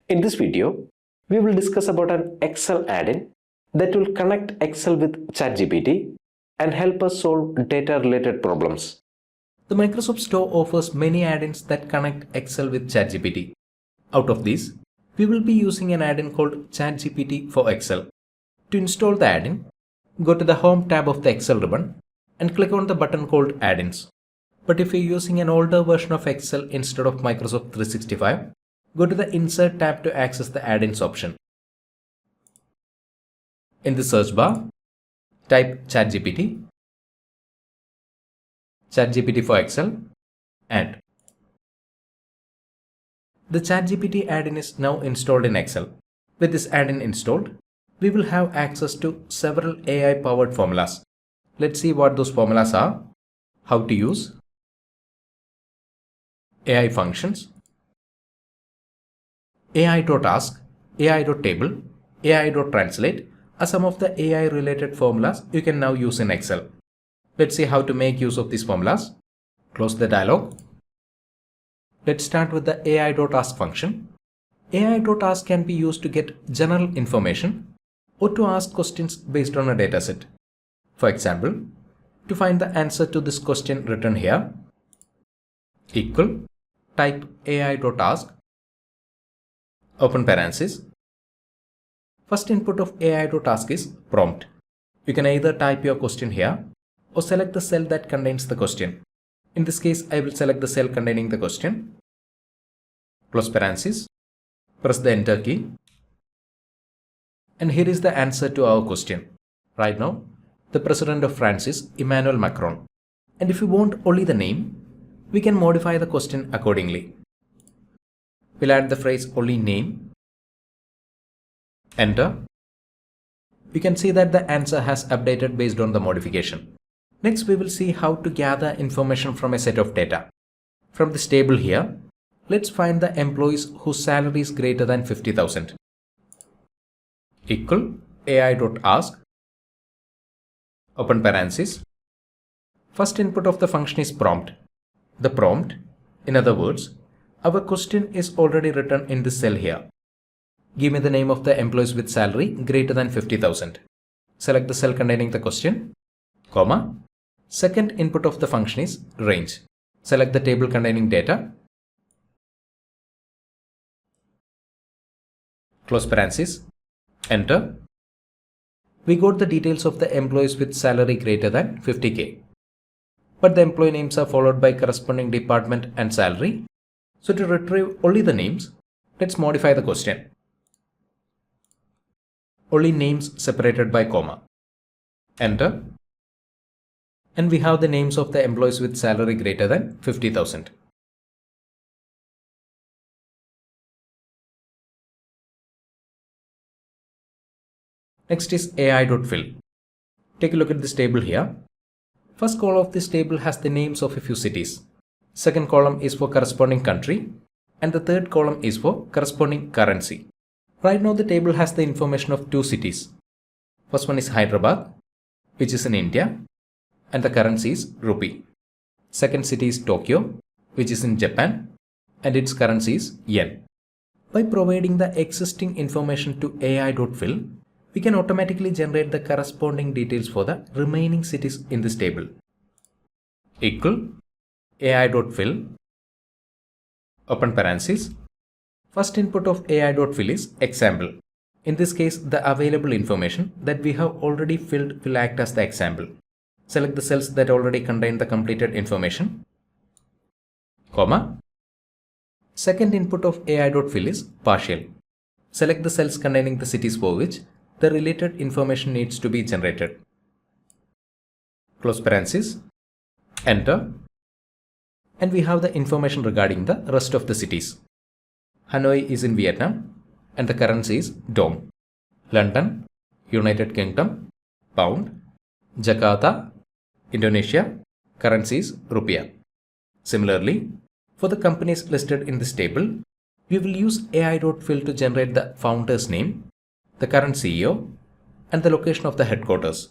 In this video, we will discuss about an Excel add-in that will connect Excel with ChatGPT and help us solve data-related problems. The Microsoft Store offers many add-ins that connect Excel with ChatGPT. Out of these, we will be using an add-in called ChatGPT for Excel. To install the add-in, go to the Home tab of the Excel ribbon and click on the button called Add-ins. But if you're using an older version of Excel instead of Microsoft 365, go to the Insert tab to access the Add-ins option. In the search bar, type ChatGPT for Excel, and the ChatGPT add-in is now installed in Excel. With this add-in installed, we will have access to several AI-powered formulas. Let's see what those formulas are, how to use, AI functions, AI.ask, AI.table, AI.translate are some of the AI-related formulas you can now use in Excel. Let's see how to make use of these formulas. Close the dialog. Let's start with the AI.ask function. AI.ask can be used to get general information or to ask questions based on a dataset. For example, to find the answer to this question written here, equal, type AI.ask, open parenthesis. First input of AI.ask is prompt. You can either type your question here or select the cell that contains the question. In this case, I will select the cell containing the question. Close parenthesis. Press the enter key. And here is the answer to our question. Right now, the President of France is Emmanuel Macron. And if you want only the name, we can modify the question accordingly. We'll add the phrase only name. Enter. You can see that the answer has updated based on the modification. Next, we will see how to gather information from a set of data. From this table here, let's find the employees whose salary is greater than 50,000. Equal AI.ask, open parenthesis. First input of the function is prompt. The prompt, in other words, our question is already written in this cell here. Give me the name of the employees with salary greater than 50,000. Select the cell containing the question, comma. Second input of the function is range. Select the table containing data. Close parenthesis. Enter. We got the details of the employees with salary greater than 50k. But the employee names are followed by corresponding department and salary. So to retrieve only the names, let's modify the question. Only names separated by comma. Enter. And we have the names of the employees with salary greater than 50,000. Next is AI.fill. Take a look at this table here. First column of this table has the names of a few cities. Second column is for corresponding country. And the third column is for corresponding currency. Right now the table has the information of two cities. First one is Hyderabad, which is in India, and the currency is rupee. Second city is Tokyo, which is in Japan, and its currency is yen. By providing the existing information to AI.fill, we can automatically generate the corresponding details for the remaining cities in this table. Equal AI.fill, open parenthesis. First input of AI.fill is example. In this case, the available information that we have already filled will act as the example. Select the cells that already contain the completed information, comma. Second input of AI.fill is partial. Select the cells containing the cities for which the related information needs to be generated. Close parenthesis. Enter. And we have the information regarding the rest of the cities. Hanoi is in Vietnam and the currency is dong. London, United Kingdom, pound. Jakarta, Indonesia, currency is rupiah. Similarly, for the companies listed in this table, we will use AI.fill to generate the founder's name, the current CEO, and the location of the headquarters.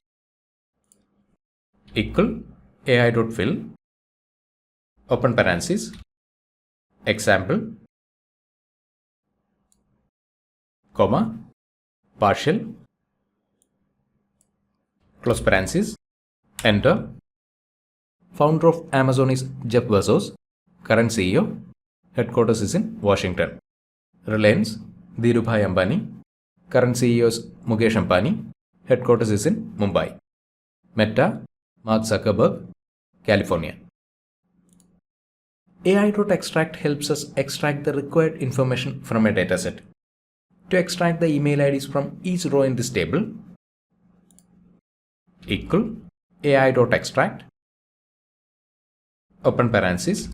Equal AI.fill, open parenthesis, example, comma, partial, close parenthesis, enter. Founder of Amazon is Jeff Bezos, current CEO, headquarters is in Washington. Reliance, Dhirubhai Ambani, current CEO is Mukesh Ambani, headquarters is in Mumbai. Meta, Mark Zuckerberg, California. AI.extract helps us extract the required information from a dataset. To extract the email IDs from each row in this table, equal AI.extract, open parenthesis.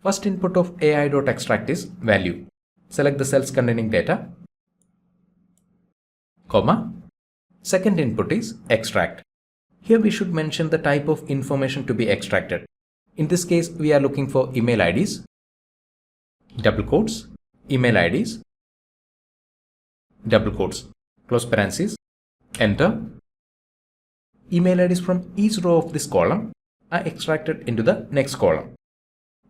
First input of AI.extract is value. Select the cells containing data, comma. Second input is extract. Here we should mention the type of information to be extracted. In this case, we are looking for email IDs, double quotes, email IDs, double quotes, close parenthesis, enter. Email IDs from each row of this column are extracted into the next column.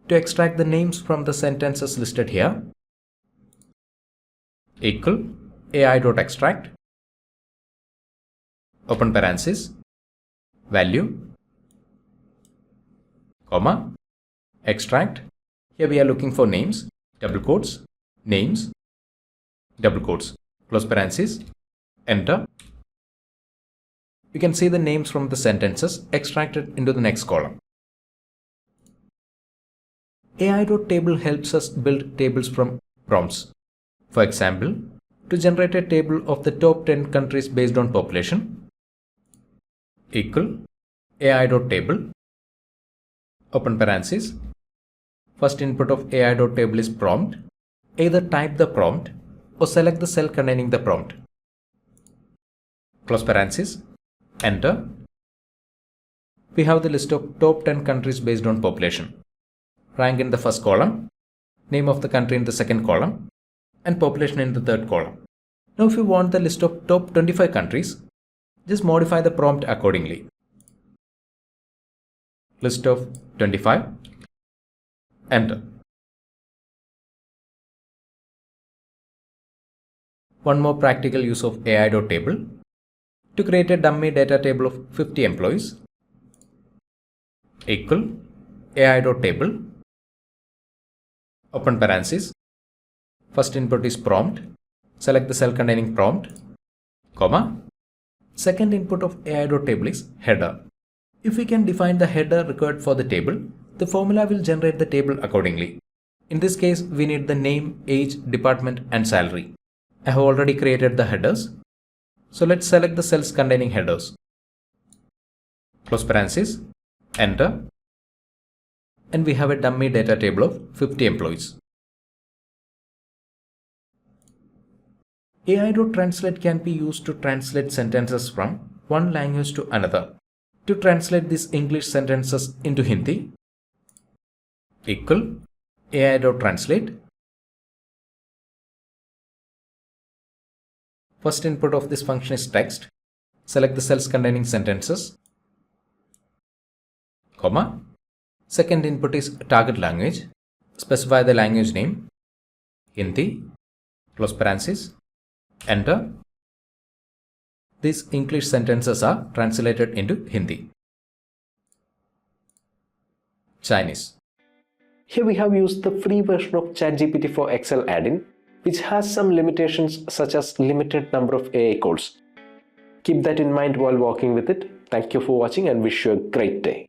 To extract the names from the sentences listed here, equal AI.extract, open parenthesis, value, comma, extract. Here we are looking for names, double quotes, names, double quotes, close parenthesis, enter. You can see the names from the sentences extracted into the next column. AI.table helps us build tables from prompts. For example, to generate a table of the top 10 countries based on population, equal AI.table, open parenthesis. First input of AI.table is prompt. Either type the prompt or select the cell containing the prompt. Close parenthesis, enter. We have the list of top 10 countries based on population. Rank in the first column, name of the country in the second column, and population in the third column. Now if you want the list of top 25 countries, just modify the prompt accordingly. List of 25, enter. One more practical use of AI.table. To create a dummy data table of 50 employees, equal AI.table, open parenthesis. First input is prompt. Select the cell containing prompt, comma. Second input of AI.table is header. If we can define the header required for the table, the formula will generate the table accordingly. In this case, we need the name, age, department, and salary. I have already created the headers. So let's select the cells containing headers. Close parenthesis, enter. And we have a dummy data table of 50 employees. AI.translate can be used to translate sentences from one language to another. To translate these English sentences into Hindi, equal AI.translate. First input of this function is text. Select the cells containing sentences, comma. Second input is target language. Specify the language name, Hindi, close parenthesis, enter. These English sentences are translated into Hindi. Chinese. Here we have used the free version of ChatGPT for Excel add-in, which has some limitations such as limited number of AI calls. Keep that in mind while working with it. Thank you for watching and wish you a great day.